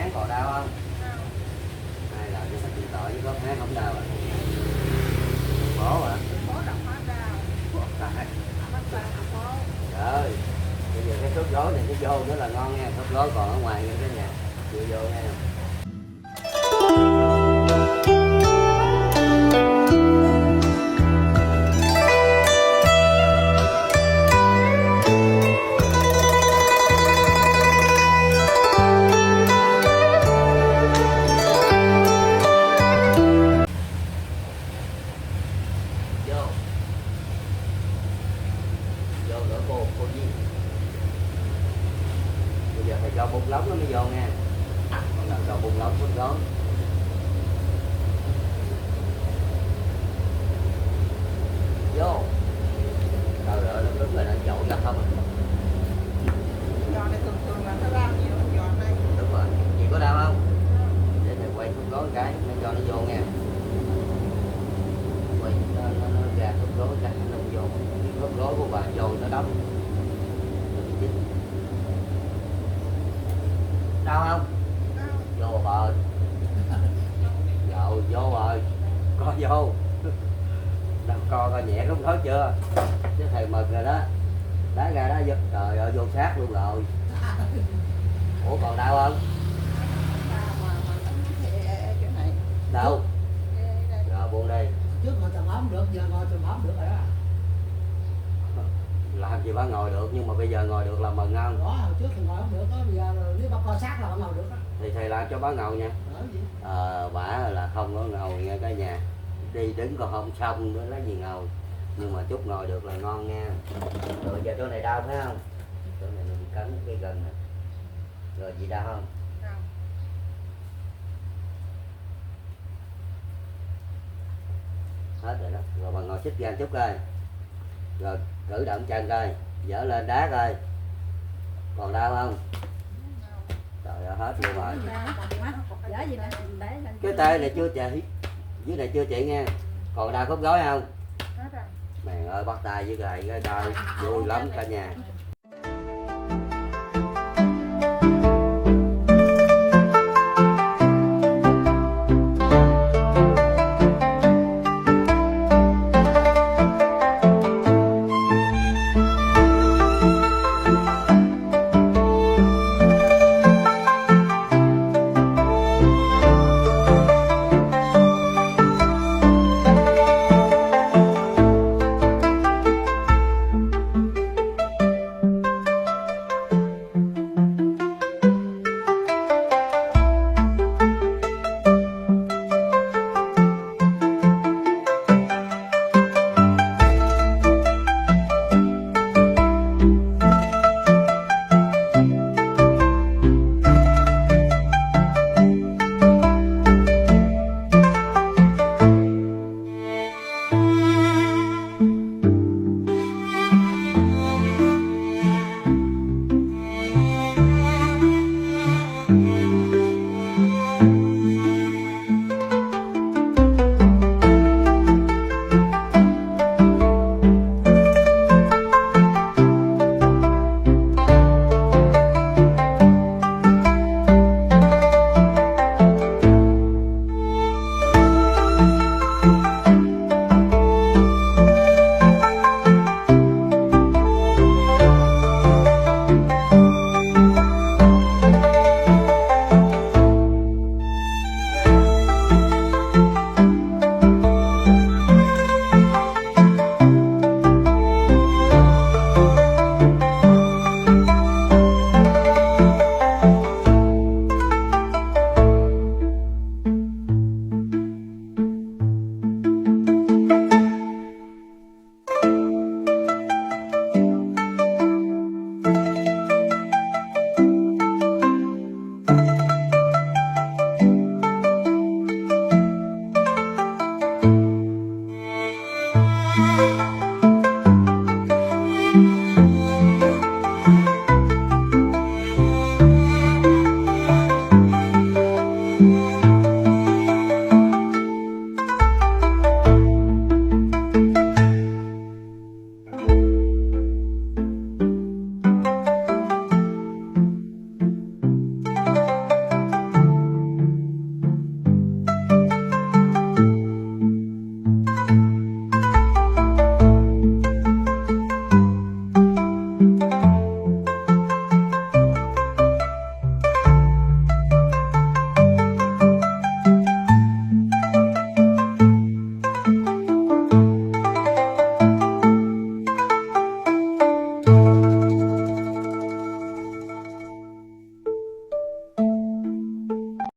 tháng còn đau không? Hay là nhưng mà chịu tội với có tháng không đau à? Bố hả? Trời, bây giờ cái khớp gối này cái vô nữa là ngon nha, khớp gối còn ở ngoài nha cả nhà, chưa vô nha. Vô rửa cô Duyên. Bây giờ phải cho bụng lóng nó mới vô nha. Còn làm cho bụng lóng bụng đó. Vô. Rồi nó đứng rồi nó dội ra không. Giò này thường là nó ra nhiều giò này. Đúng rồi. Chị có đau không? Để thầy quay khúc gối cái nó cho nó vô nha. Quay nó ra khúc gối cái nó vô. Khớp gối của bà vô nó đóng. Đau không? Vô rồi. Rồi vô rồi. Có vô. Làm coi nhẹ lúc đó chưa? Chứ thầy mừng rồi đó. Đá ra đó trời ơi vô sát luôn rồi. Ủa còn đau không? Đâu? Rồi buông đi. Trước ngồi tầm ấm được, giờ ngồi tầm ấm được rồi đó. Làm gì bà ngồi được nhưng mà bây giờ ngồi được là mừng không? Đó, hồi trước thì ngồi không được đó, bây giờ nếu bà co sát là bà ngồi được đó. Thì thầy làm cho bà ngồi nha. Bả là không có ngồi nha cả nhà. Đi đứng còn không xong nữa lấy gì ngồi. Nhưng mà chút ngồi được là ngon nha. Rồi giờ chỗ này đau phải không? Chỗ này mình cắn cái gần nè. Rồi gì đau không? Hết rồi đó. Rồi bà ngồi xích ra chút coi. Rồi cử động chân coi. Dở lên đá coi. Còn đau không? Trời ơi hết luôn rồi. Cái tay này chưa chị. Dưới này chưa chị nha. Còn đau khớp gối không? Mẹ ơi bắt tay với gầy cái coi vui lắm cả nhà.